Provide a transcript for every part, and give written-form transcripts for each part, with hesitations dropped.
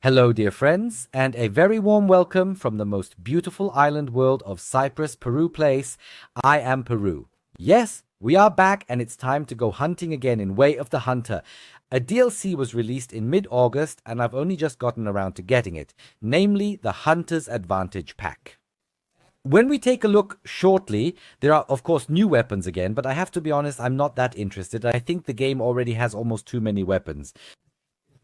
Hello, dear friends, and a very warm welcome from the most beautiful island world of Cyprus, Peru place. I am Peru. Yes, we are back, and it's time to go hunting again in Way of the Hunter. A DLC was released in mid-August, and I've only just gotten around to getting it, namely the Hunter's Advantage Pack. When we take a look shortly, there are, of course, new weapons again, but I have to be honest, I'm not that interested. I think the game already has almost too many weapons.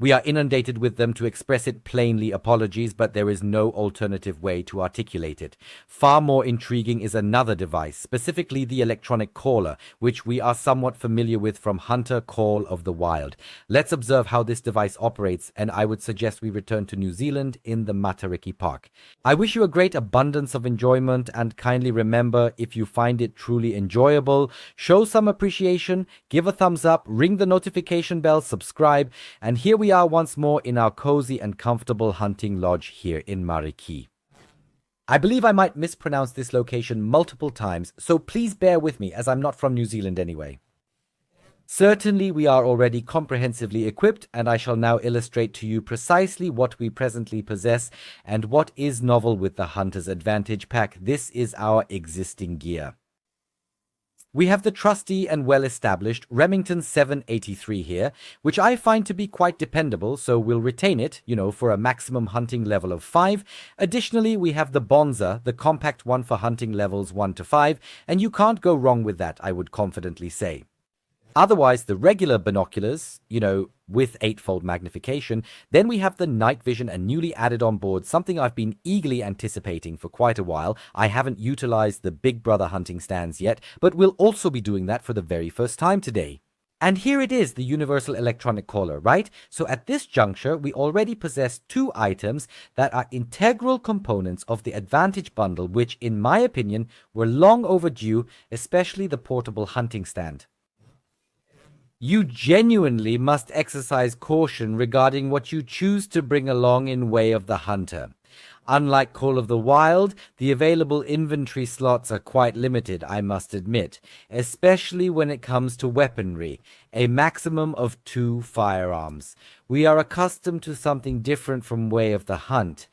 We are inundated with them. To express it plainly, apologies, but there is no alternative way to articulate it. Far more intriguing is another device, specifically the electronic caller, which we are somewhat familiar with from Hunter Call of the Wild. Let's observe how this device operates, and I would suggest we return to New Zealand in the Matariki Park. I wish you a great abundance of enjoyment, and kindly remember, if you find it truly enjoyable, show some appreciation, give a thumbs up, ring the notification bell, subscribe, and here we are once more in our cozy and comfortable hunting lodge here in Mariki. I believe I might mispronounce this location multiple times, so please bear with me as I'm not from New Zealand anyway. Certainly we are already comprehensively equipped, and I shall now illustrate to you precisely what we presently possess and what is novel with the Hunter's Advantage Pack. This is our existing gear. We have the trusty and well-established Remington 783 here, which I find to be quite dependable, so we'll retain it, for a maximum hunting level of 5. Additionally, we have the Bonza, the compact one for hunting levels 1 to 5, and you can't go wrong with that, I would confidently say. Otherwise, the regular binoculars, with 8-fold magnification. Then we have the night vision and newly added on board, something I've been eagerly anticipating for quite a while. I haven't utilized the Big Brother hunting stands yet, but we'll also be doing that for the very first time today. And here it is, the universal electronic caller, right? So at this juncture, we already possess 2 items that are integral components of the Advantage bundle, which, in my opinion, were long overdue, especially the portable hunting stand. You genuinely must exercise caution regarding what you choose to bring along in Way of the Hunter. Unlike Call of the Wild, the available inventory slots are quite limited, I must admit, especially when it comes to weaponry, a maximum of 2 firearms. We are accustomed to something different from Way of the Hunt.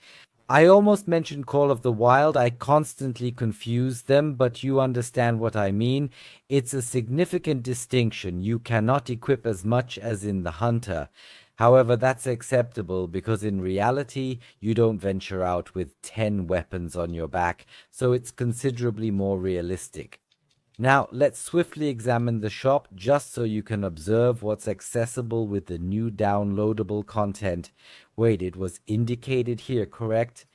I almost mentioned Call of the Wild. I constantly confuse them, but you understand what I mean. It's a significant distinction. You cannot equip as much as in the Hunter. However, that's acceptable because in reality, you don't venture out with 10 weapons on your back, so it's considerably more realistic. Now, let's swiftly examine the shop just so you can observe what's accessible with the new downloadable content. Wait, it was indicated here, correct?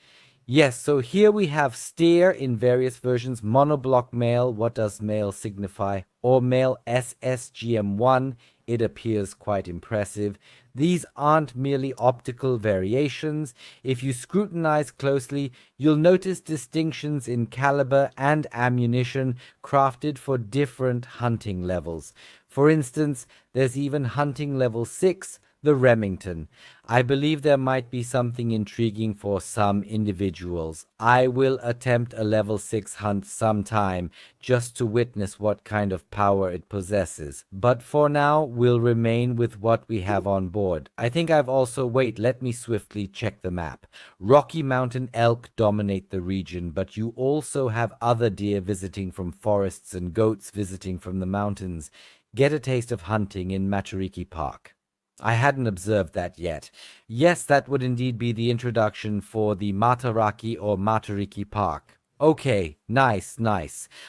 Yes, so here we have steer in various versions, monoblock male, what does male signify? Or male SSGM1, it appears quite impressive. These aren't merely optical variations. If you scrutinize closely, you'll notice distinctions in caliber and ammunition crafted for different hunting levels. For instance, there's even hunting level 6, the Remington. I believe there might be something intriguing for some individuals. I will attempt a level 6 hunt sometime just to witness what kind of power it possesses. But for now, we'll remain with what we have on board. I think I've also... Wait, let me swiftly check the map. Rocky Mountain elk dominate the region, but you also have other deer visiting from forests and goats visiting from the mountains. Get a taste of hunting in Matariki Park. I hadn't observed that yet. Yes, that would indeed be the introduction for the Mataraki or Matariki Park. Okay, nice.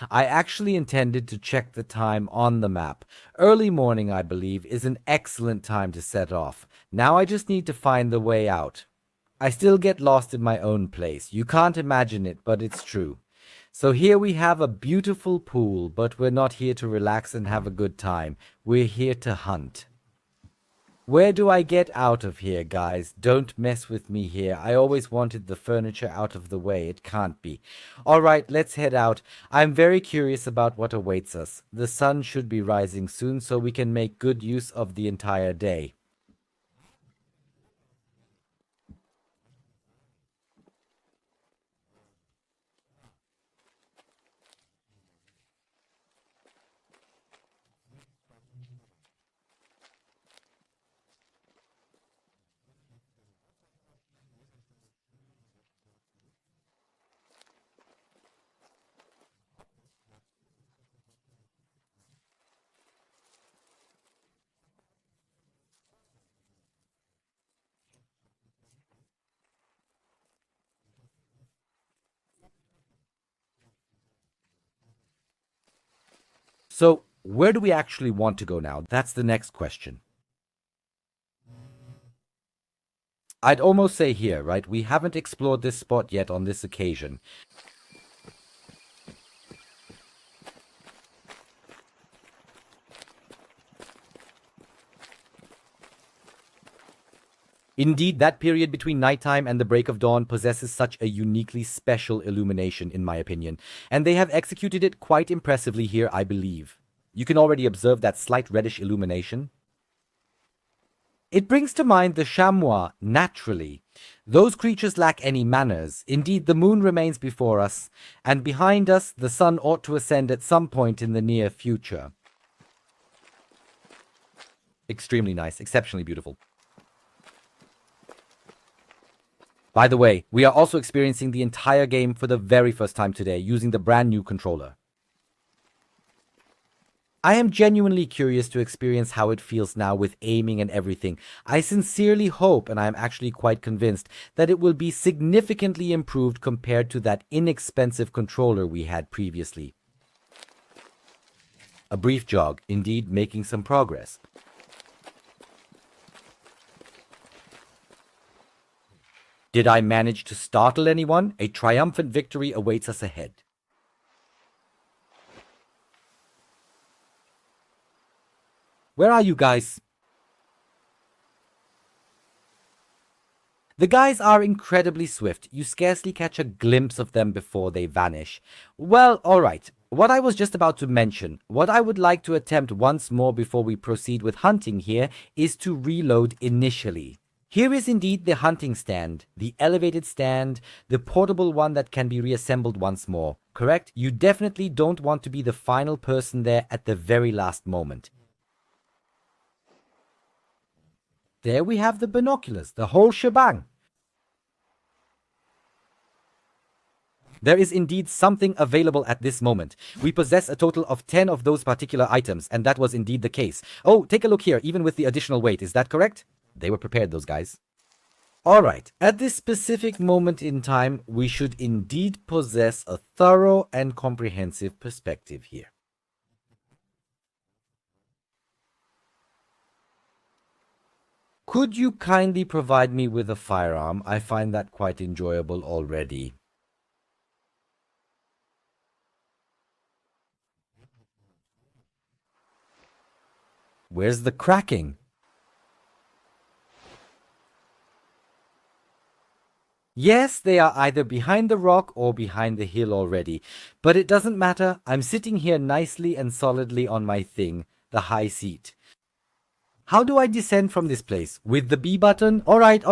I actually intended to check the time on the map. Early morning, I believe, is an excellent time to set off. Now I just need to find the way out. I still get lost in my own place. You can't imagine it, but it's true. So here we have a beautiful pool, but we're not here to relax and have a good time. We're here to hunt. Where do I get out of here, guys? Don't mess with me here. I always wanted the furniture out of the way. It can't be. All right, let's head out. I'm very curious about what awaits us. The sun should be rising soon, so we can make good use of the entire day. So, where do we actually want to go now? That's the next question. I'd almost say here, right? We haven't explored this spot yet on this occasion. Indeed, that period between nighttime and the break of dawn possesses such a uniquely special illumination, in my opinion, and they have executed it quite impressively here, I believe. You can already observe that slight reddish illumination. It brings to mind the chamois, naturally. Those creatures lack any manners. Indeed, the moon remains before us, and behind us the sun ought to ascend at some point in the near future. Extremely nice, exceptionally beautiful. By the way, we are also experiencing the entire game for the very first time today, using the brand new controller. I am genuinely curious to experience how it feels now with aiming and everything. I sincerely hope, and I am actually quite convinced, that it will be significantly improved compared to that inexpensive controller we had previously. A brief jog, indeed making some progress. Did I manage to startle anyone? A triumphant victory awaits us ahead. Where are you guys? The guys are incredibly swift. You scarcely catch a glimpse of them before they vanish. Well, alright. What I was just about to mention, what I would like to attempt once more before we proceed with hunting here, is to reload initially. Here is indeed the hunting stand, the elevated stand, the portable one that can be reassembled once more, correct? You definitely don't want to be the final person there at the very last moment. There we have the binoculars, the whole shebang. There is indeed something available at this moment. We possess a total of 10 of those particular items, and that was indeed the case. Oh, take a look here, even with the additional weight, is that correct? They were prepared, those guys. Alright, at this specific moment in time, we should indeed possess a thorough and comprehensive perspective here. Could you kindly provide me with a firearm? I find that quite enjoyable already. Where's the cracking? Yes, they are either behind the rock or behind the hill already. But it doesn't matter. I'm sitting here nicely and solidly on my thing, the high seat. How do I descend from this place? With the B button? Alright.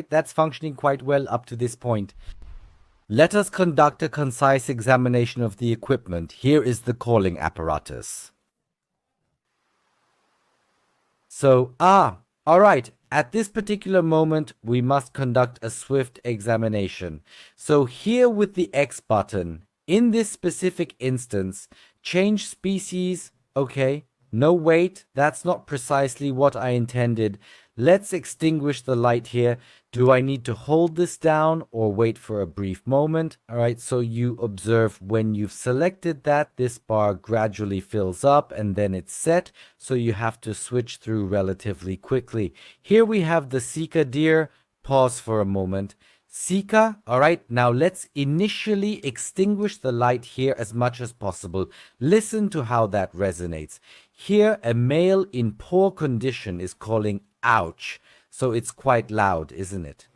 That's functioning quite well up to this point. Let us conduct a concise examination of the equipment. Here is the calling apparatus. So, alright. At this particular moment, we must conduct a swift examination. So here with the X button, in this specific instance, change species, okay, no wait, that's not precisely what I intended. Let's extinguish the light here. Do I need to hold this down or wait for a brief moment? All right, so you observe when you've selected that, this bar gradually fills up and then it's set. So you have to switch through relatively quickly. Here we have the Sika deer. Pause for a moment. Sika, all right, now let's initially extinguish the light here as much as possible. Listen to how that resonates. Here, a male in poor condition is calling ouch. So it's quite loud, isn't it?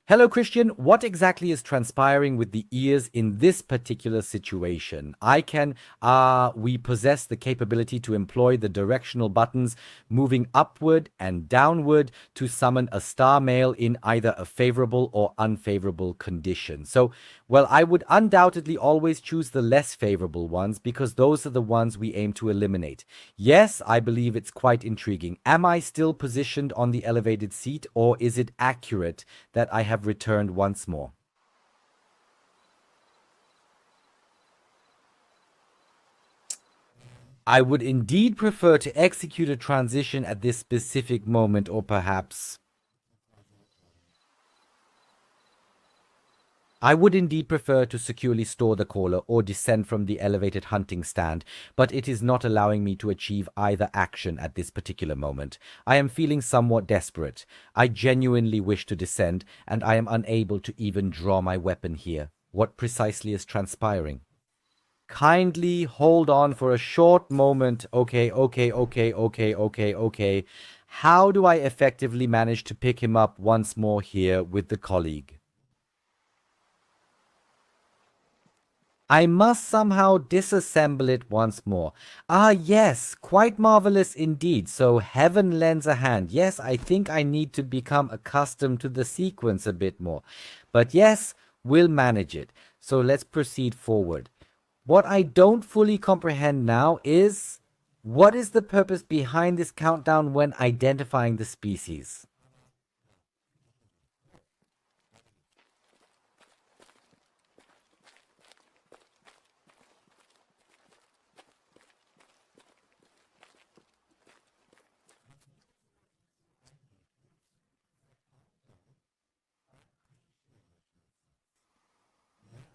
Hello, Christian. What exactly is transpiring with the ears in this particular situation? We possess the capability to employ the directional buttons moving upward and downward to summon a star male in either a favorable or unfavorable condition. So Well, I would undoubtedly always choose the less favorable ones because those are the ones we aim to eliminate. Yes, I believe it's quite intriguing. Am I still positioned on the elevated seat, or is it accurate that I have returned once more? I would indeed prefer to execute a transition at this specific moment, or perhaps I would indeed prefer to securely store the caller or descend from the elevated hunting stand, but it is not allowing me to achieve either action at this particular moment. I am feeling somewhat desperate. I genuinely wish to descend, and I am unable to even draw my weapon here. What precisely is transpiring? Kindly hold on for a short moment. Okay. How do I effectively manage to pick him up once more here with the colleague? I must somehow disassemble it once more. Ah, yes, quite marvelous indeed. So heaven lends a hand. Yes, I think I need to become accustomed to the sequence a bit more. But yes, we'll manage it. So let's proceed forward. What I don't fully comprehend now is, what is the purpose behind this countdown when identifying the species?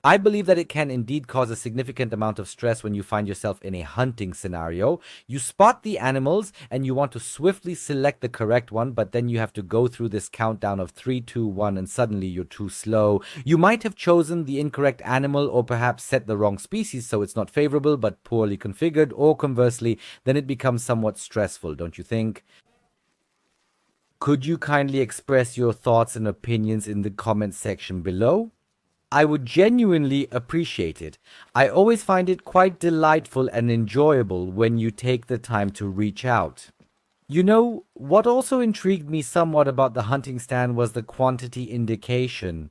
I believe that it can indeed cause a significant amount of stress when you find yourself in a hunting scenario. You spot the animals and you want to swiftly select the correct one, but then you have to go through this countdown of 3, 2, 1, and suddenly you're too slow. You might have chosen the incorrect animal or perhaps set the wrong species, so it's not favorable but poorly configured, or conversely, then it becomes somewhat stressful, don't you think? Could you kindly express your thoughts and opinions in the comment section below? I would genuinely appreciate it. I always find it quite delightful and enjoyable when you take the time to reach out. You know, what also intrigued me somewhat about the hunting stand was the quantity indication.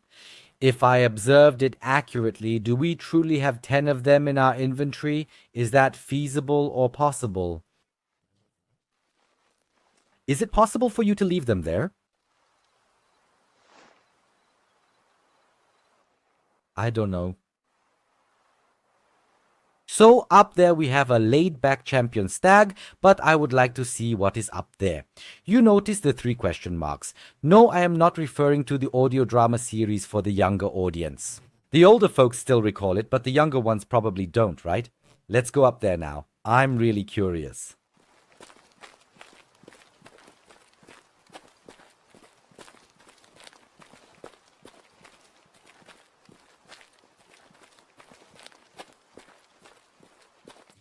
If I observed it accurately, do we truly have 10 of them in our inventory? Is that feasible or possible? Is it possible for you to leave them there? I don't know. So up there we have a laid-back champion stag, but I would like to see what is up there. You notice the 3 question marks. No, I am not referring to the audio drama series for the younger audience. The older folks still recall it, but the younger ones probably don't, right? Let's go up there now. I'm really curious.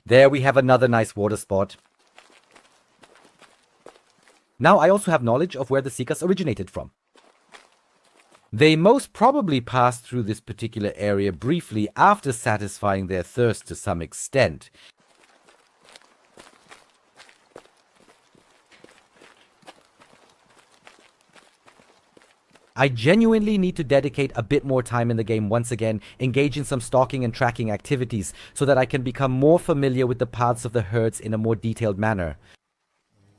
There we have another nice water spot. Now I also have knowledge of where the seekers originated from. They most probably passed through this particular area briefly after satisfying their thirst to some extent. I genuinely need to dedicate a bit more time in the game once again, engage in some stalking and tracking activities, so that I can become more familiar with the paths of the herds in a more detailed manner.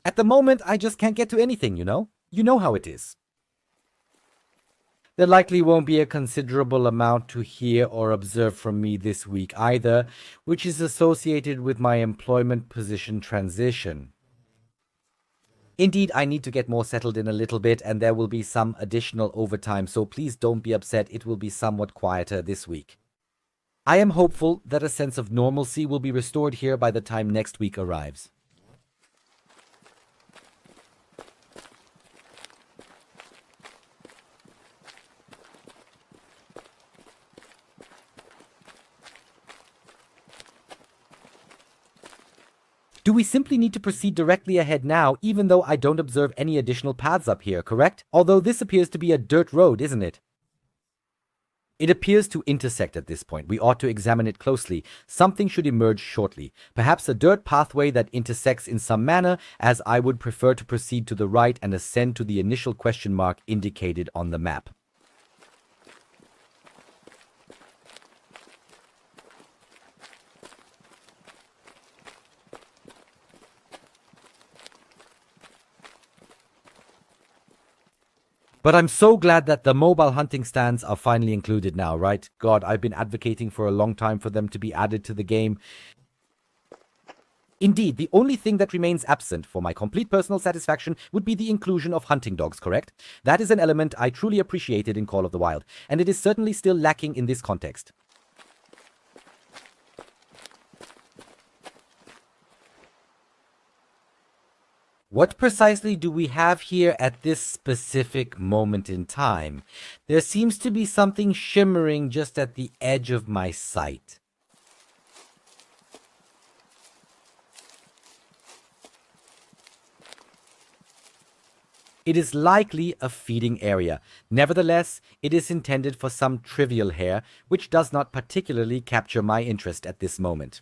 At the moment, I just can't get to anything, you know? You know how it is. There likely won't be a considerable amount to hear or observe from me this week either, which is associated with my employment position transition. Indeed, I need to get more settled in a little bit, and there will be some additional overtime, so please don't be upset, it will be somewhat quieter this week. I am hopeful that a sense of normalcy will be restored here by the time next week arrives. Do we simply need to proceed directly ahead now, even though I don't observe any additional paths up here, correct? Although this appears to be a dirt road, isn't it? It appears to intersect at this point. We ought to examine it closely. Something should emerge shortly. Perhaps a dirt pathway that intersects in some manner, as I would prefer to proceed to the right and ascend to the initial question mark indicated on the map. But I'm so glad that the mobile hunting stands are finally included now, right? God, I've been advocating for a long time for them to be added to the game. Indeed, the only thing that remains absent for my complete personal satisfaction would be the inclusion of hunting dogs, correct? That is an element I truly appreciated in Call of the Wild, and it is certainly still lacking in this context. What precisely do we have here at this specific moment in time? There seems to be something shimmering just at the edge of my sight. It is likely a feeding area. Nevertheless, it is intended for some trivial hare, which does not particularly capture my interest at this moment.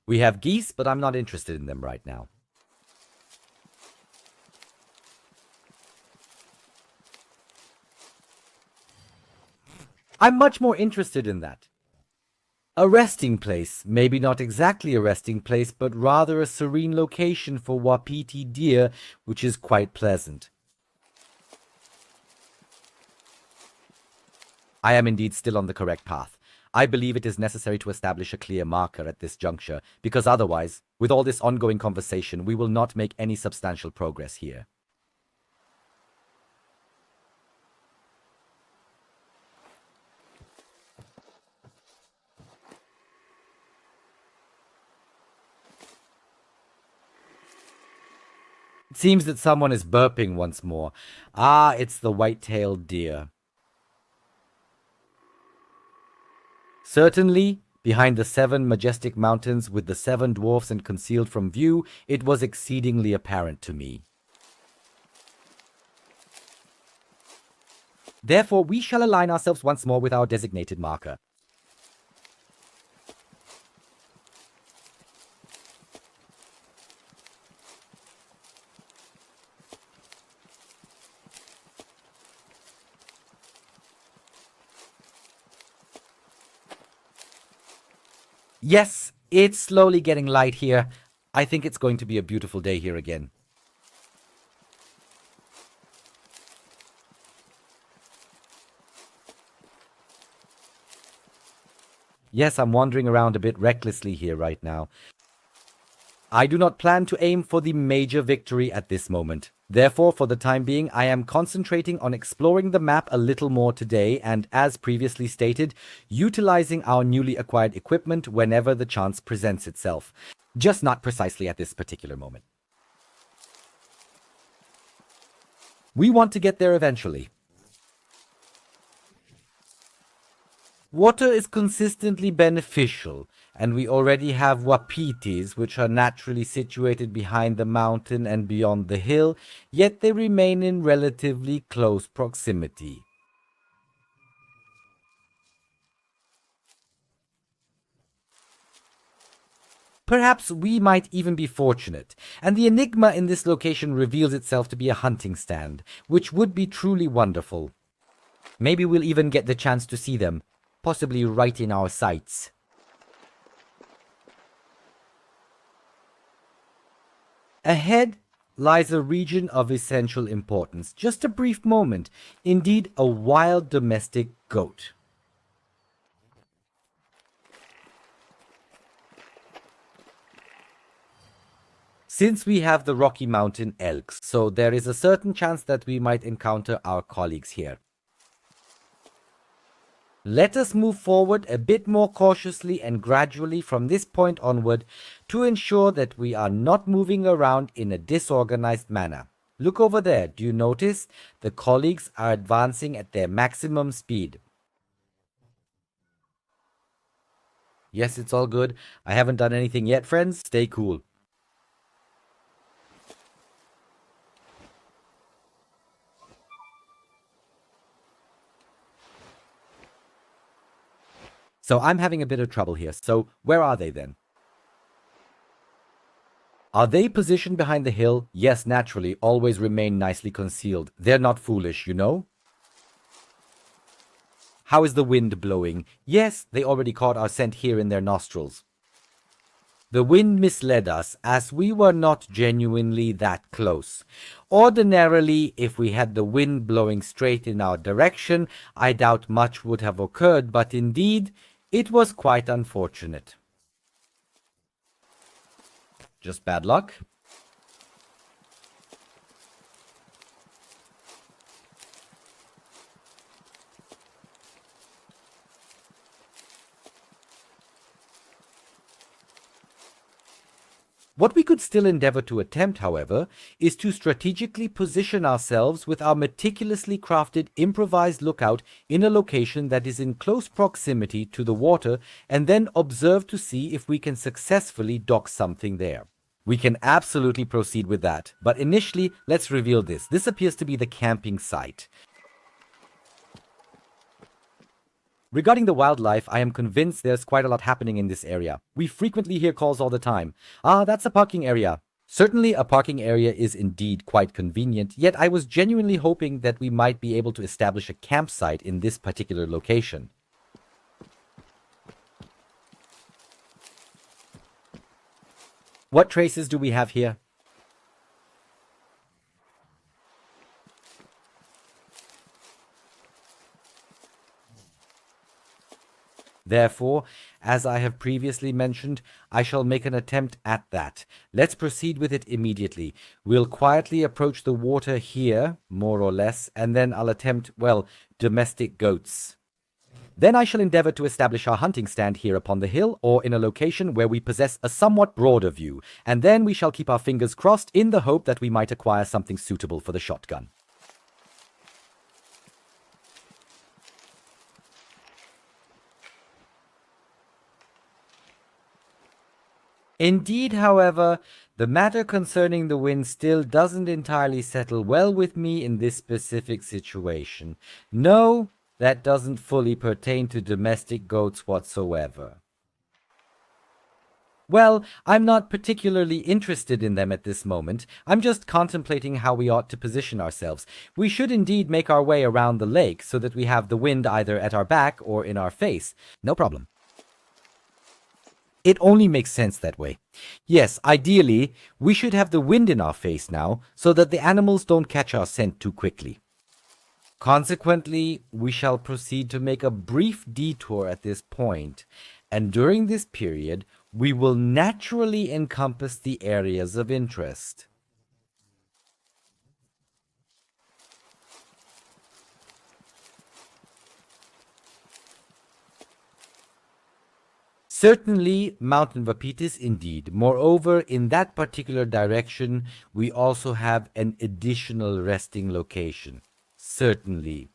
We have geese, but I'm not interested in them right now. I'm much more interested in that. A resting place, maybe not exactly a resting place, but rather a serene location for wapiti deer, which is quite pleasant. I am indeed still on the correct path. I believe it is necessary to establish a clear marker at this juncture, because otherwise, with all this ongoing conversation, we will not make any substantial progress here. It seems that someone is burping once more. Ah, it's the white-tailed deer. Certainly, behind the 7 majestic mountains with the 7 dwarfs and concealed from view, it was exceedingly apparent to me. Therefore, we shall align ourselves once more with our designated marker. Yes, it's slowly getting light here. I think it's going to be a beautiful day here again. Yes, I'm wandering around a bit recklessly here right now. I do not plan to aim for the major victory at this moment. Therefore, for the time being, I am concentrating on exploring the map a little more today and, as previously stated, utilizing our newly acquired equipment whenever the chance presents itself. Just not precisely at this particular moment. We want to get there eventually. Water is consistently beneficial, and we already have wapitis, which are naturally situated behind the mountain and beyond the hill, yet they remain in relatively close proximity. Perhaps we might even be fortunate, and the enigma in this location reveals itself to be a hunting stand, which would be truly wonderful. Maybe we'll even get the chance to see them, possibly right in our sights. Ahead lies a region of essential importance. Just a brief moment. Indeed, a wild domestic goat. Since we have the Rocky Mountain elks, so there is a certain chance that we might encounter our colleagues here. Let us move forward a bit more cautiously and gradually from this point onward to ensure that we are not moving around in a disorganized manner. Look over there. Do you notice? The colleagues are advancing at their maximum speed. Yes, it's all good. I haven't done anything yet, friends. Stay cool. So I'm having a bit of trouble here. So where are they then? Are they positioned behind the hill? Yes, naturally, always remain nicely concealed. They're not foolish, you know? How is the wind blowing? Yes, they already caught our scent here in their nostrils. The wind misled us, as we were not genuinely that close. Ordinarily, if we had the wind blowing straight in our direction, I doubt much would have occurred, but indeed, it was quite unfortunate. Just bad luck. What we could still endeavor to attempt, however, is to strategically position ourselves with our meticulously crafted improvised lookout in a location that is in close proximity to the water, and then observe to see if we can successfully dock something there. We can absolutely proceed with that, but initially, let's reveal this. This appears to be the camping site. Regarding the wildlife, I am convinced there's quite a lot happening in this area. We frequently hear calls all the time. Ah, that's a parking area. Certainly a parking area is indeed quite convenient, yet I was genuinely hoping that we might be able to establish a campsite in this particular location. What traces do we have here? Therefore, as I have previously mentioned, I shall make an attempt at that. Let's proceed with it immediately. We'll quietly approach the water here, more or less, and then I'll attempt, well, domestic goats. Then I shall endeavor to establish our hunting stand here upon the hill, or in a location where we possess a somewhat broader view, and then we shall keep our fingers crossed in the hope that we might acquire something suitable for the shotgun. Indeed, however, the matter concerning the wind still doesn't entirely settle well with me in this specific situation. No, that doesn't fully pertain to domestic goats whatsoever. Well, I'm not particularly interested in them at this moment. I'm just contemplating how we ought to position ourselves. We should indeed make our way around the lake so that we have the wind either at our back or in our face. No problem. It only makes sense that way. Yes, ideally, we should have the wind in our face now, so that the animals don't catch our scent too quickly. Consequently, we shall proceed to make a brief detour at this point, and during this period, we will naturally encompass the areas of interest. Certainly, Mountain Wapitis indeed. Moreover, in that particular direction, we also have an additional resting location. Certainly.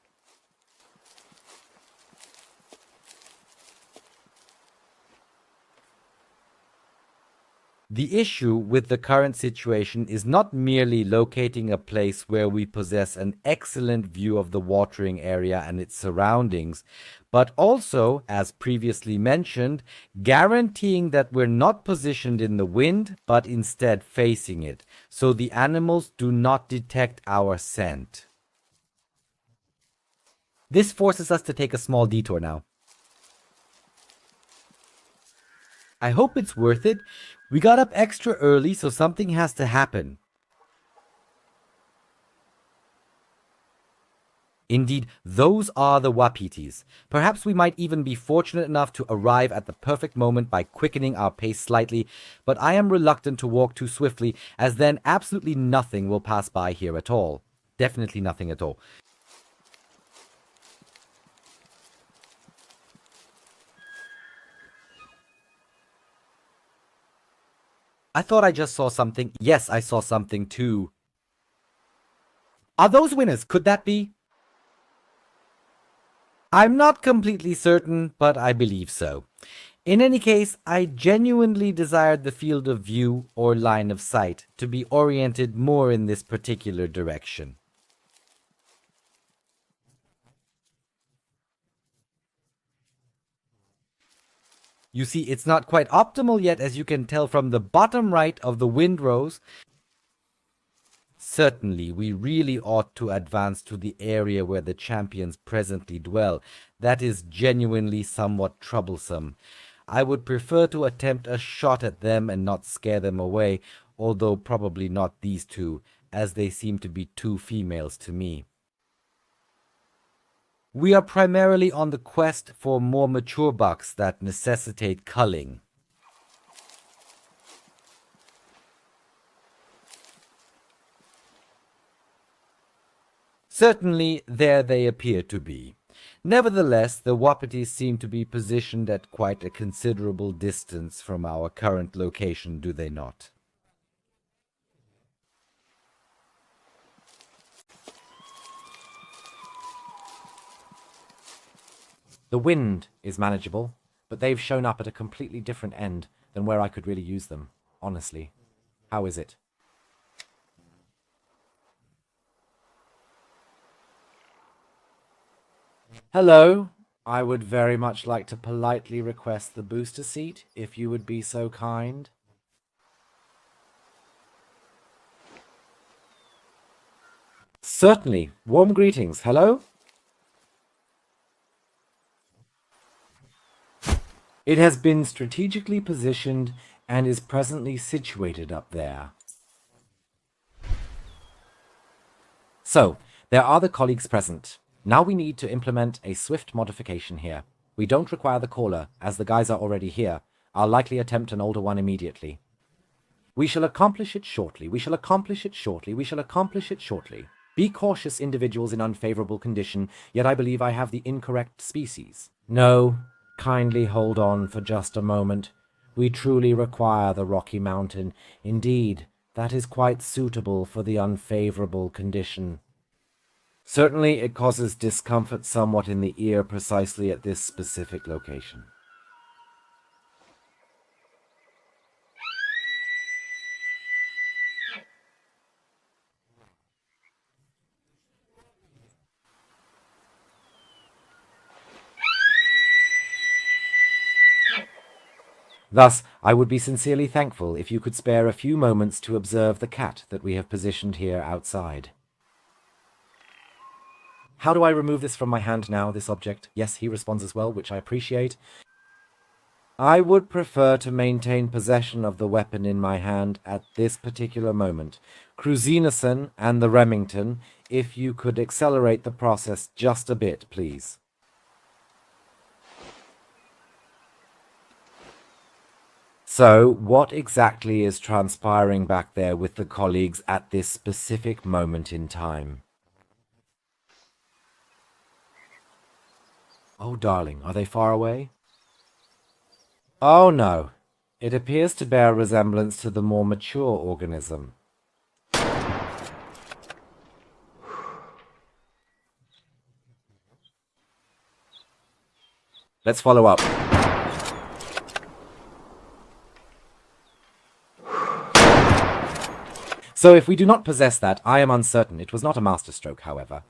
The issue with the current situation is not merely locating a place where we possess an excellent view of the watering area and its surroundings, but also, as previously mentioned, guaranteeing that we're not positioned in the wind, but instead facing it, so the animals do not detect our scent. This forces us to take a small detour now. I hope it's worth it. We got up extra early, so something has to happen. Indeed, those are the wapitis. Perhaps we might even be fortunate enough to arrive at the perfect moment by quickening our pace slightly, but I am reluctant to walk too swiftly, as then absolutely nothing will pass by here at all. Definitely nothing at all. I thought I just saw something. Yes, I saw something too. Are those winners? Could that be? I'm not completely certain, but I believe so. In any case, I genuinely desired the field of view or line of sight to be oriented more in this particular direction. You see, it's not quite optimal yet, as you can tell from the bottom right of the windrows. Certainly, we really ought to advance to the area where the champions presently dwell. That is genuinely somewhat troublesome. I would prefer to attempt a shot at them and not scare them away, although probably not these two, as they seem to be too females to me. We are primarily on the quest for more mature bucks that necessitate culling. Certainly, there they appear to be. Nevertheless, the Wapitis seem to be positioned at quite a considerable distance from our current location, do they not? The wind is manageable, but they've shown up at a completely different end than where I could really use them, honestly. How is it? Hello. I would very much like to politely request the booster seat, if you would be so kind. Certainly. Warm greetings. Hello? It has been strategically positioned and is presently situated up there. So, there are the colleagues present. Now we need to implement a swift modification here. We don't require the caller, as the guys are already here. I'll likely attempt an older one immediately. We shall accomplish it shortly. We shall accomplish it shortly. We shall accomplish it shortly. Be cautious, individuals in unfavorable condition, yet I believe I have the incorrect species. No, kindly hold on for just a moment. We truly require the Rocky Mountain. Indeed, that is quite suitable for the unfavorable condition. Certainly, it causes discomfort somewhat in the ear precisely at this specific location. Thus, I would be sincerely thankful if you could spare a few moments to observe the cat that we have positioned here outside. How do I remove this from my hand now, this object? Yes, he responds as well, which I appreciate. I would prefer to maintain possession of the weapon in my hand at this particular moment. Cruzinison and the Remington, if you could accelerate the process just a bit, please. So, what exactly is transpiring back there with the colleagues at this specific moment in time? Oh, darling, are they far away? Oh, no. It appears to bear resemblance to the more mature organism. Let's follow up. So if we do not possess that, I am uncertain. It was not a masterstroke, however.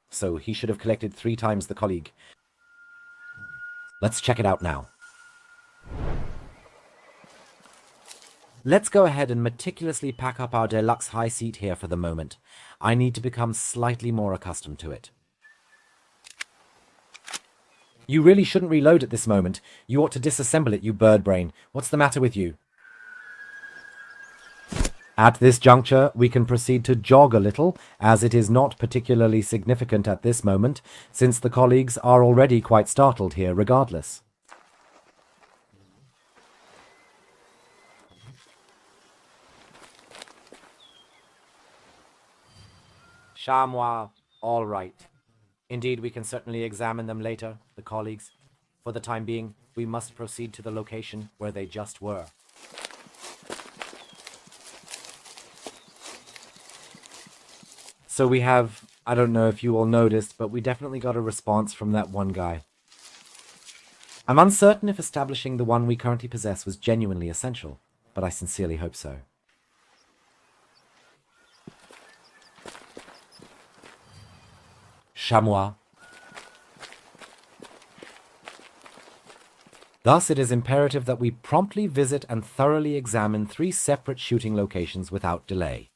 So he should have collected 3 times the colleague. Let's check it out now. Let's go ahead and meticulously pack up our deluxe high seat here for the moment. I need to become slightly more accustomed to it. You really shouldn't reload at this moment. You ought to disassemble it, you bird brain. What's the matter with you? At this juncture, we can proceed to jog a little, as it is not particularly significant at this moment, since the colleagues are already quite startled here regardless. Chamois, all right. Indeed, we can certainly examine them later, the colleagues. For the time being, we must proceed to the location where they just were. So we have, I don't know if you all noticed, but we definitely got a response from that one guy. I'm uncertain if establishing the one we currently possess was genuinely essential, but I sincerely hope so. Chamois. Thus, it is imperative that we promptly visit and thoroughly examine 3 separate shooting locations without delay.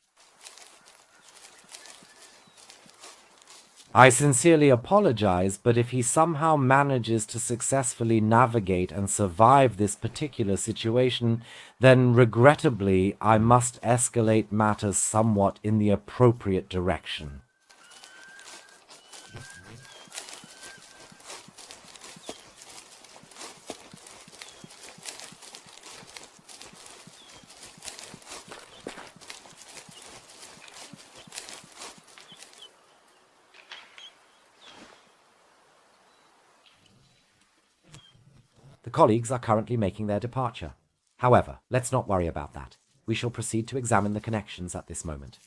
I sincerely apologize, but if he somehow manages to successfully navigate and survive this particular situation, then regrettably I must escalate matters somewhat in the appropriate direction. The colleagues are currently making their departure. However, let's not worry about that. We shall proceed to examine the connections at this moment.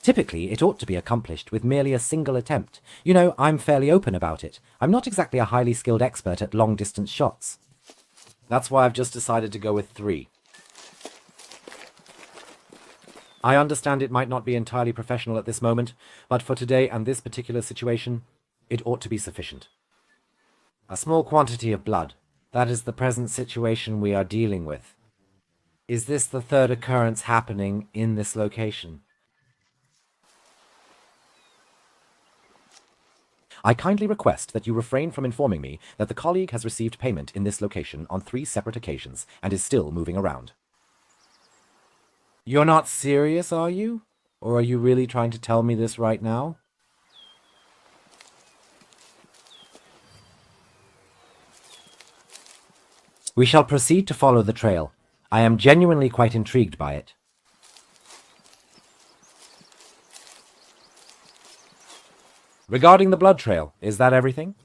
Typically, it ought to be accomplished with merely a single attempt. You know, I'm fairly open about it. I'm not exactly a highly skilled expert at long-distance shots. That's why I've just decided to go with 3. I understand it might not be entirely professional at this moment, but for today and this particular situation, it ought to be sufficient. A small quantity of blood. That is the present situation we are dealing with. Is this the 3rd occurrence happening in this location? I kindly request that you refrain from informing me that the colleague has received payment in this location on 3 separate occasions and is still moving around. You're not serious, are you? Or are you really trying to tell me this right now? We shall proceed to follow the trail. I am genuinely quite intrigued by it. Regarding the blood trail, is that everything?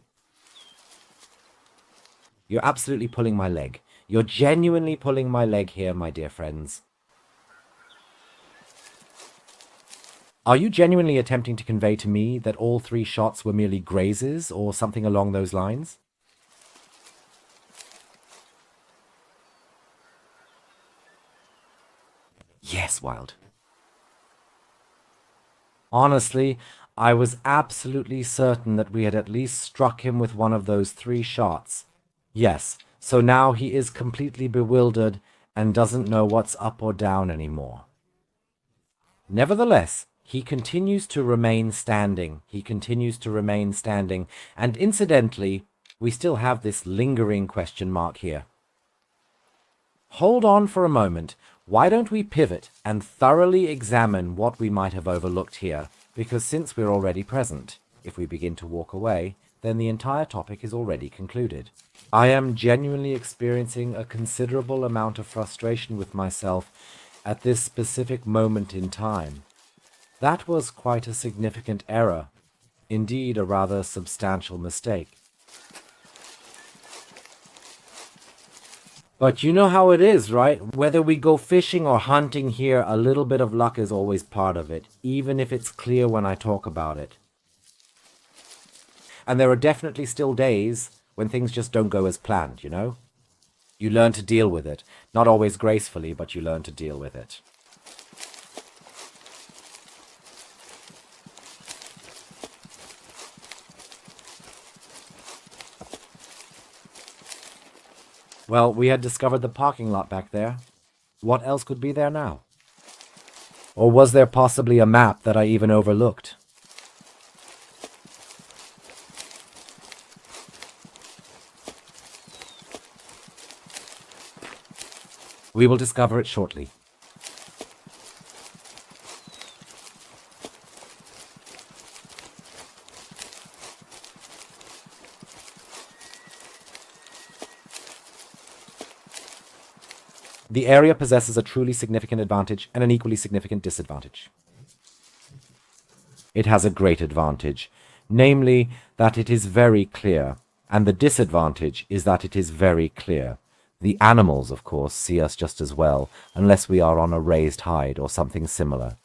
You're absolutely pulling my leg. You're genuinely pulling my leg here, my dear friends. Are you genuinely attempting to convey to me that all 3 shots were merely grazes or something along those lines? Yes, Wild. Honestly, I was absolutely certain that we had at least struck him with one of those 3 shots. Yes, so now he is completely bewildered and doesn't know what's up or down anymore. Nevertheless, he continues to remain standing. And incidentally, we still have this lingering question mark here. Hold on for a moment. Why don't we pivot and thoroughly examine what we might have overlooked here? Because since we're already present, if we begin to walk away, then the entire topic is already concluded. I am genuinely experiencing a considerable amount of frustration with myself at this specific moment in time. That was quite a significant error, indeed a rather substantial mistake. But you know how it is, right? Whether we go fishing or hunting here, a little bit of luck is always part of it, even if it's clear when I talk about it. And there are definitely still days when things just don't go as planned, you know? You learn to deal with it. Not always gracefully, but you learn to deal with it. Well, we had discovered the parking lot back there. What else could be there now? Or was there possibly a map that I even overlooked? We will discover it shortly. The area possesses a truly significant advantage and an equally significant disadvantage. It has a great advantage, namely that it is very clear, and the disadvantage is that it is very clear. The animals, of course, see us just as well, unless we are on a raised hide or something similar.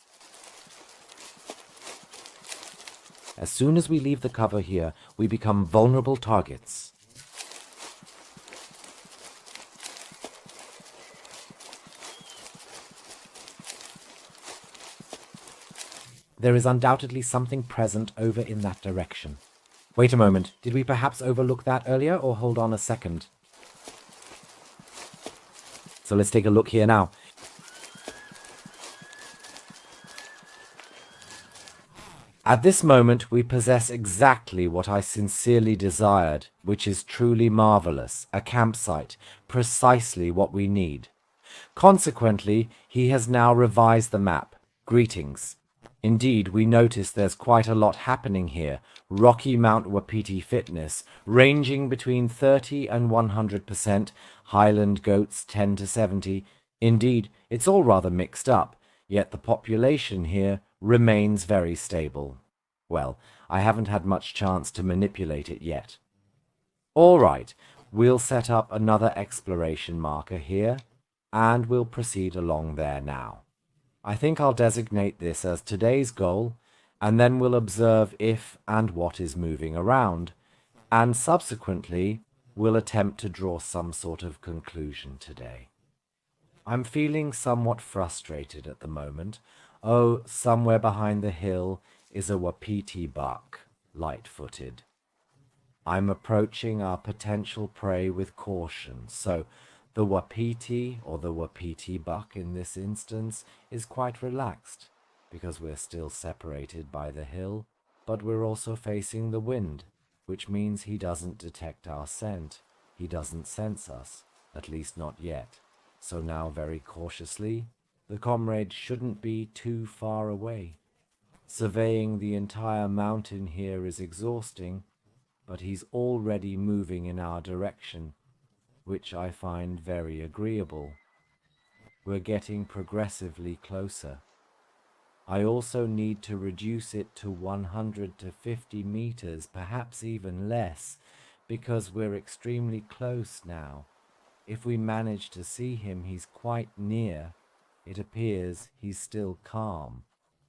As soon as we leave the cover here, we become vulnerable targets. There is undoubtedly something present over in that direction. Wait a moment, did we perhaps overlook that earlier, or hold on a second? So let's take a look here now. At this moment, we possess exactly what I sincerely desired, which is truly marvelous, a campsite, precisely what we need. Consequently, he has now revised the map. Greetings. Indeed, we notice there's quite a lot happening here. Rocky Mount Wapiti fitness, ranging between 30 and 100%, Highland goats 10 to 70. Indeed, it's all rather mixed up, yet the population here remains very stable. Well, I haven't had much chance to manipulate it yet. All right, we'll set up another exploration marker here, and we'll proceed along there now. I think I'll designate this as today's goal, and then we'll observe if and what is moving around, and subsequently we'll attempt to draw some sort of conclusion today. I'm feeling somewhat frustrated at the moment. Oh, somewhere behind the hill is a wapiti buck, light-footed. I'm approaching our potential prey with caution, so the wapiti, or the wapiti buck in this instance, is quite relaxed, because we're still separated by the hill, but we're also facing the wind, which means he doesn't detect our scent. He doesn't sense us, at least not yet. So now, very cautiously, the comrade shouldn't be too far away. Surveying the entire mountain here is exhausting, but he's already moving in our direction, which I find very agreeable. We're getting progressively closer. I also need to reduce it to 100 to 50 meters, perhaps even less, because we're extremely close now. If we manage to see him, he's quite near. It appears he's still calm.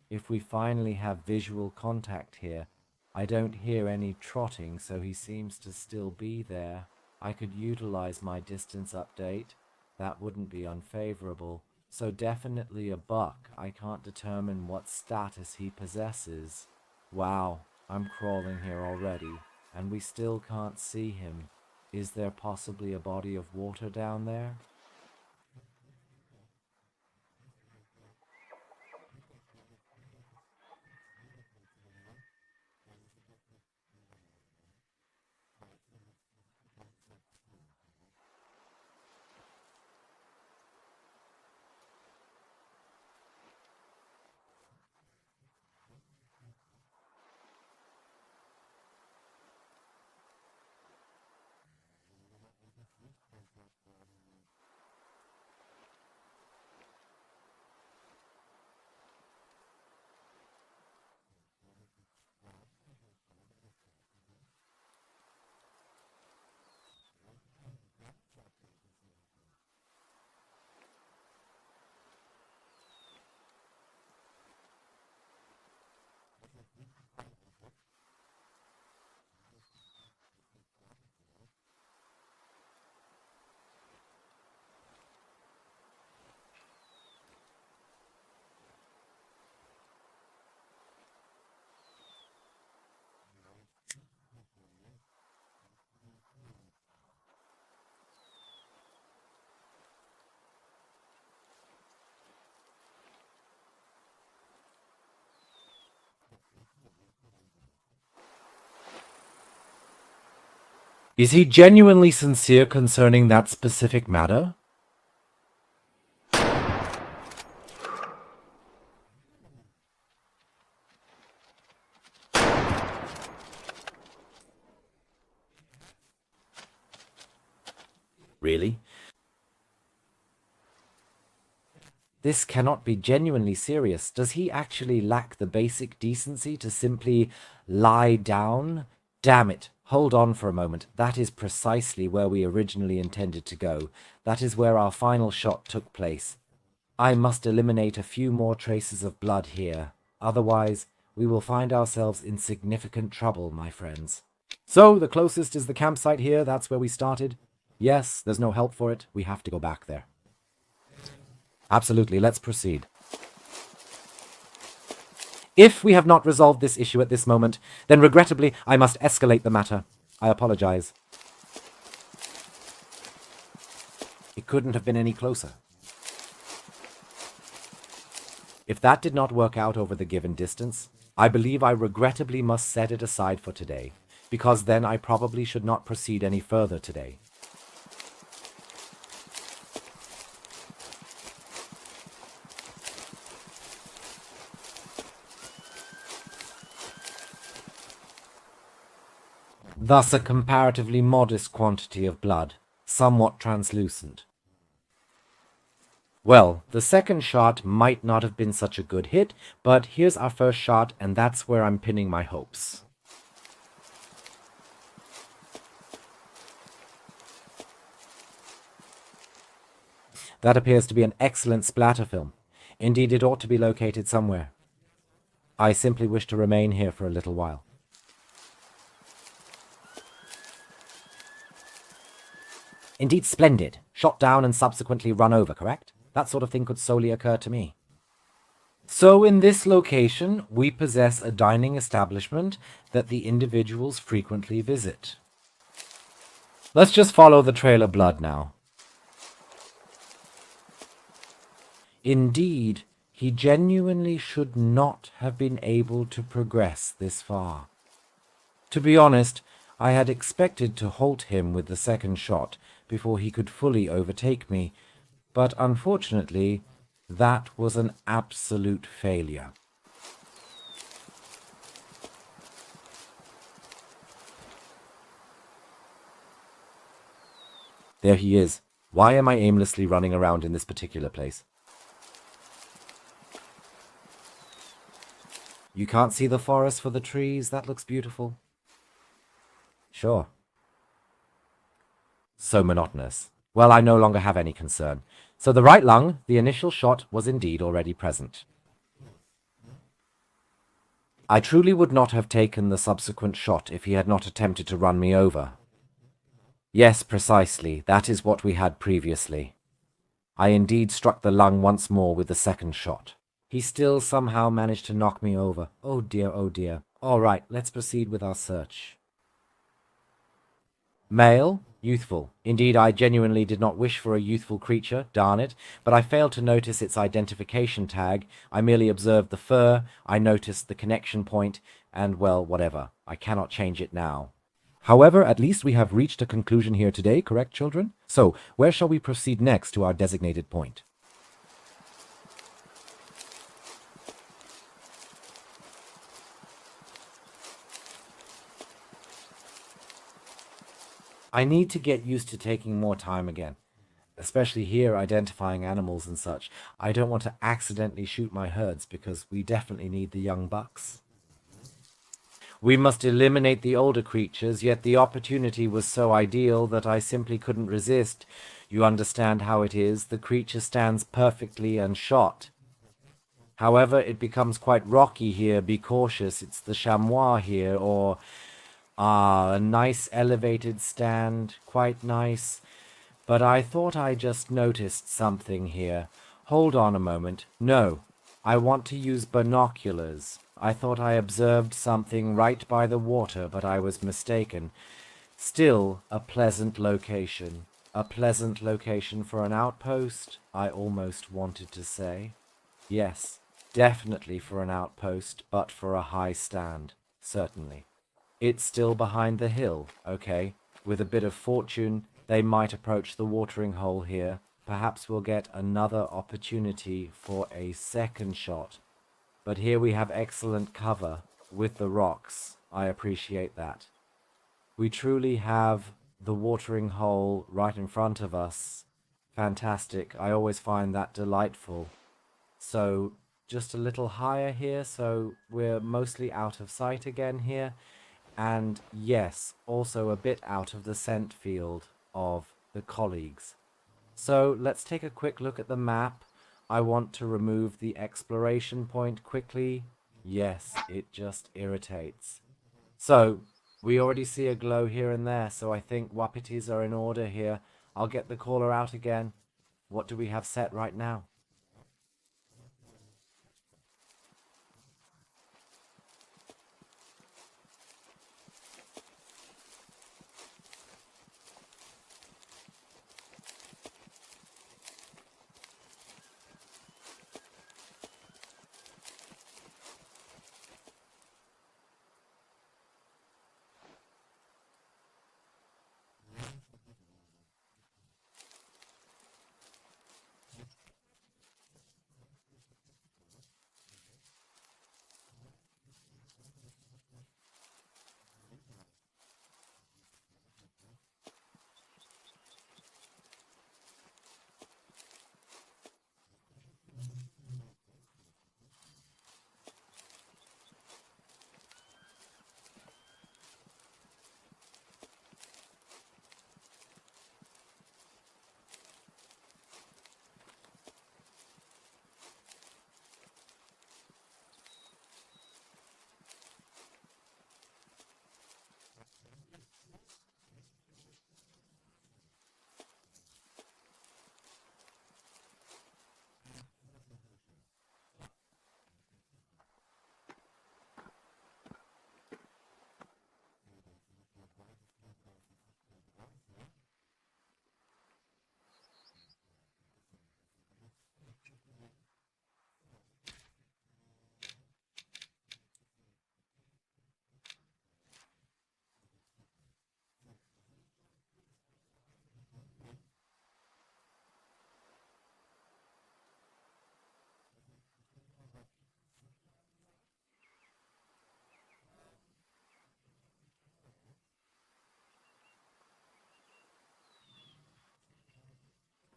If we finally have visual contact here, I don't hear any trotting, so he seems to still be there. I could utilize my distance update. That wouldn't be unfavorable. So definitely a buck. I can't determine what status he possesses. Wow, I'm crawling here already, and we still can't see him. Is there possibly a body of water down there? Is he genuinely sincere concerning that specific matter? Really? This cannot be genuinely serious. Does he actually lack the basic decency to simply lie down? Damn it. Hold on for a moment. That is precisely where we originally intended to go. That is where our final shot took place. I must eliminate a few more traces of blood here. Otherwise, we will find ourselves in significant trouble, my friends. So, the closest is the campsite here. That's where we started. Yes, there's no help for it. We have to go back there. Absolutely, let's proceed. If we have not resolved this issue at this moment, then regrettably I must escalate the matter. I apologize. It couldn't have been any closer. If that did not work out over the given distance, I believe I regrettably must set it aside for today, because then I probably should not proceed any further today. Thus a comparatively modest quantity of blood, somewhat translucent. Well, the second shot might not have been such a good hit, but here's our first shot, and that's where I'm pinning my hopes. That appears to be an excellent splatter film. Indeed, it ought to be located somewhere. I simply wish to remain here for a little while. Indeed, splendid. Shot down and subsequently run over, correct? That sort of thing could solely occur to me. So in this location, we possess a dining establishment that the individuals frequently visit. Let's just follow the trail of blood now. Indeed, he genuinely should not have been able to progress this far. To be honest, I had expected to halt him with the second shot before he could fully overtake me, but unfortunately, that was an absolute failure. There he is. Why am I aimlessly running around in this particular place? You can't see the forest for the trees? That looks beautiful. Sure. So monotonous. Well, I no longer have any concern. So the right lung, the initial shot, was indeed already present. I truly would not have taken the subsequent shot if he had not attempted to run me over. Yes, precisely. That is what we had previously. I indeed struck the lung once more with the second shot. He still somehow managed to knock me over. Oh dear, oh dear. All right, let's proceed with our search. Male, youthful. Indeed, I genuinely did not wish for a youthful creature, darn it, but I failed to notice its identification tag. I merely observed the fur, I noticed the connection point, and well, whatever. I cannot change it now. However, at least we have reached a conclusion here today, correct, children? So, where shall we proceed next to our designated point? I need to get used to taking more time again, especially here identifying animals and such. I don't want to accidentally shoot my herds because we definitely need the young bucks. We must eliminate the older creatures, yet the opportunity was so ideal that I simply couldn't resist. You understand how it is. The creature stands perfectly unshot. However, it becomes quite rocky here. Be cautious. It's the chamois here, or a nice elevated stand. Quite nice. But I thought I just noticed something here. Hold on a moment. No, I want to use binoculars. I thought I observed something right by the water, but I was mistaken. Still a pleasant location. A pleasant location for an outpost, I almost wanted to say. Yes, definitely for an outpost, but for a high stand. Certainly. It's still behind the hill, okay? With a bit of fortune, they might approach the watering hole here. Perhaps we'll get another opportunity for a second shot. But here we have excellent cover with the rocks. I appreciate that. We truly have the watering hole right in front of us. Fantastic. I always find that delightful. So just a little higher here, so we're mostly out of sight again here. And yes, also a bit out of the scent field of the colleagues. So let's take a quick look at the map. I want to remove the exploration point quickly. Yes, it just irritates. So, we already see a glow here and there, so I think wapitis are in order here. I'll get the caller out again. What do we have set right now?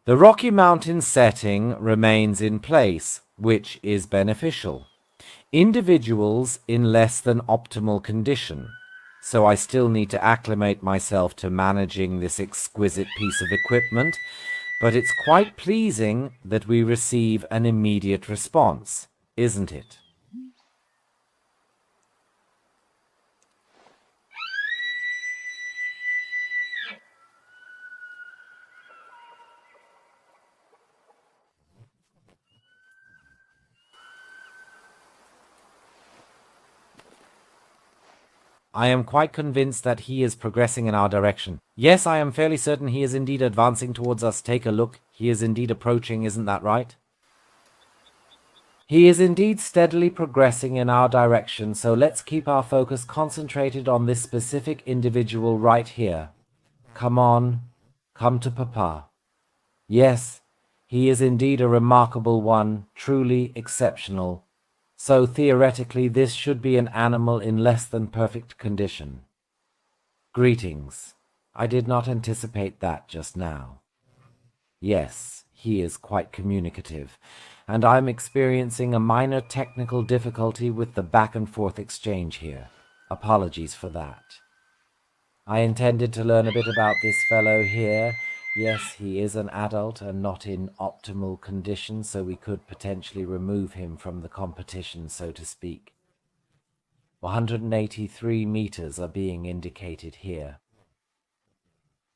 The Rocky Mountain setting remains in place, which is beneficial. Individuals in less than optimal condition, so I still need to acclimate myself to managing this exquisite piece of equipment, but it's quite pleasing that we receive an immediate response, isn't it? I am quite convinced that he is progressing in our direction. Yes, I am fairly certain he is indeed advancing towards us. Take a look. He is indeed approaching, isn't that right? He is indeed steadily progressing in our direction, so let's keep our focus concentrated on this specific individual right here. Come on, come to Papa. Yes, he is indeed a remarkable one, truly exceptional. So theoretically, this should be an animal in less than perfect condition. Greetings. I did not anticipate that just now. Yes, he is quite communicative, and I'm experiencing a minor technical difficulty with the back and forth exchange here. Apologies for that. I intended to learn a bit about this fellow here. Yes, he is an adult and not in optimal condition, so we could potentially remove him from the competition, so to speak. 183 meters are being indicated here.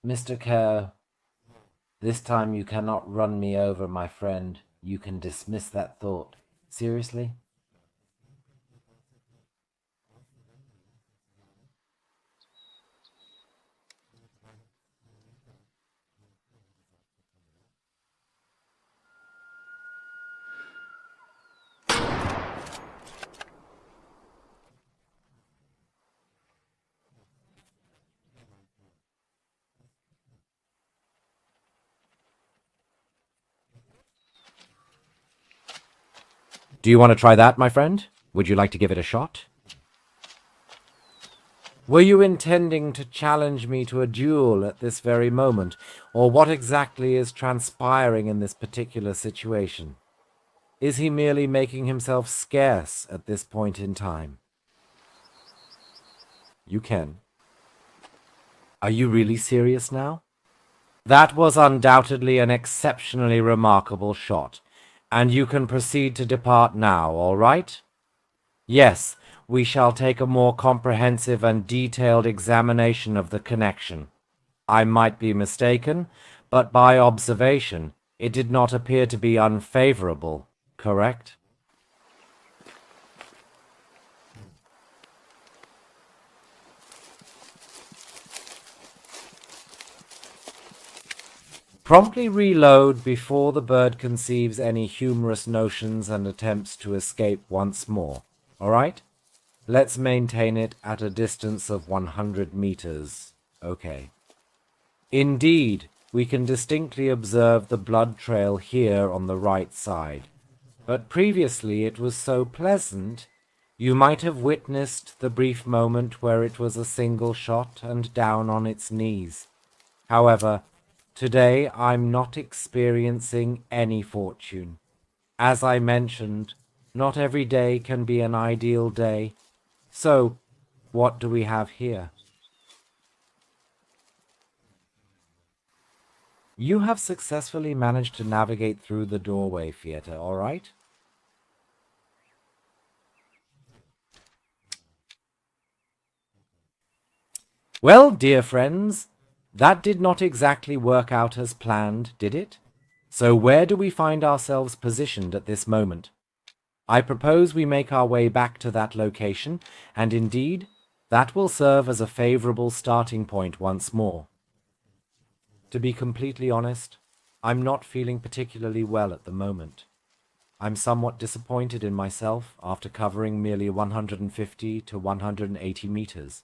Mr. Kerr, this time you cannot run me over, my friend. You can dismiss that thought. Seriously? Do you want to try that, my friend? Would you like to give it a shot? Were you intending to challenge me to a duel at this very moment, or what exactly is transpiring in this particular situation? Is he merely making himself scarce at this point in time? You can. Are you really serious now? That was undoubtedly an exceptionally remarkable shot, and you can proceed to depart now, all right? Yes, we shall take a more comprehensive and detailed examination of the connection. I might be mistaken, but by observation, it did not appear to be unfavorable, correct? Promptly reload before the bird conceives any humorous notions and attempts to escape once more, all right? Let's maintain it at a distance of 100 meters. Okay. Indeed, we can distinctly observe the blood trail here on the right side. But previously it was so pleasant, you might have witnessed the brief moment where it was a single shot and down on its knees. However, today I'm not experiencing any fortune. As I mentioned, not every day can be an ideal day. So, what do we have here? You have successfully managed to navigate through the doorway, Fieta, all right? Well, dear friends, that did not exactly work out as planned, did it? So where do we find ourselves positioned at this moment? I propose we make our way back to that location, and indeed, that will serve as a favorable starting point once more. To be completely honest, I'm not feeling particularly well at the moment. I'm somewhat disappointed in myself after covering merely 150 to 180 meters.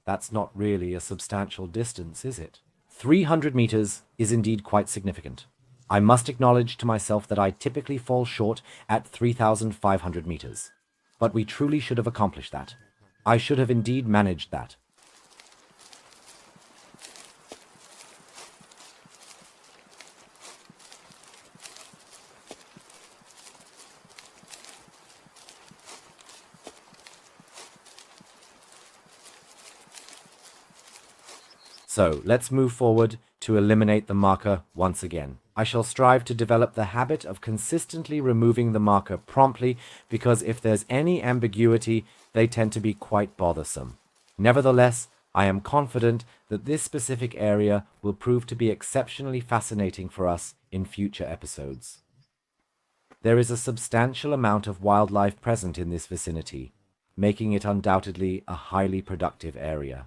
That's not really a substantial distance, is it? 300 meters is indeed quite significant. I must acknowledge to myself that I typically fall short at 3,500 meters. But we truly should have accomplished that. I should have indeed managed that. So let's move forward to eliminate the marker once again. I shall strive to develop the habit of consistently removing the marker promptly, because if there's any ambiguity, they tend to be quite bothersome. Nevertheless, I am confident that this specific area will prove to be exceptionally fascinating for us in future episodes. There is a substantial amount of wildlife present in this vicinity, making it undoubtedly a highly productive area.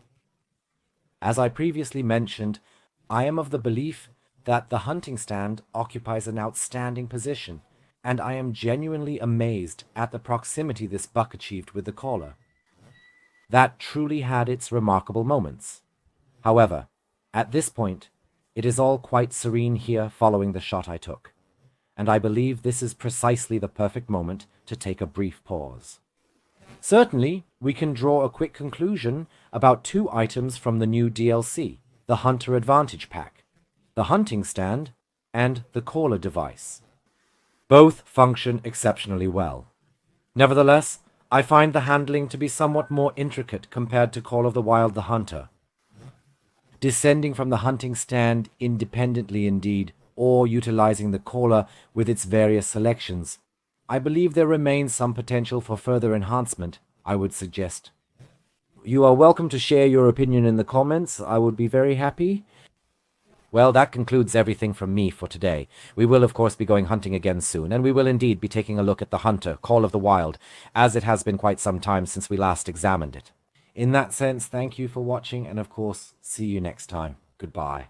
As I previously mentioned, I am of the belief that the hunting stand occupies an outstanding position, and I am genuinely amazed at the proximity this buck achieved with the caller. That truly had its remarkable moments. However, at this point, it is all quite serene here following the shot I took, and I believe this is precisely the perfect moment to take a brief pause. Certainly, we can draw a quick conclusion about two items from the new DLC, the Hunter Advantage Pack, the hunting stand, and the caller device. Both function exceptionally well. Nevertheless, I find the handling to be somewhat more intricate compared to Call of the Wild the Hunter. Descending from the hunting stand independently indeed, or utilizing the caller with its various selections, I believe there remains some potential for further enhancement, I would suggest. You are welcome to share your opinion in the comments. I would be very happy. Well, that concludes everything from me for today. We will, of course, be going hunting again soon, and we will indeed be taking a look at the Hunter, Call of the Wild, as it has been quite some time since we last examined it. In that sense, thank you for watching, and of course, see you next time. Goodbye.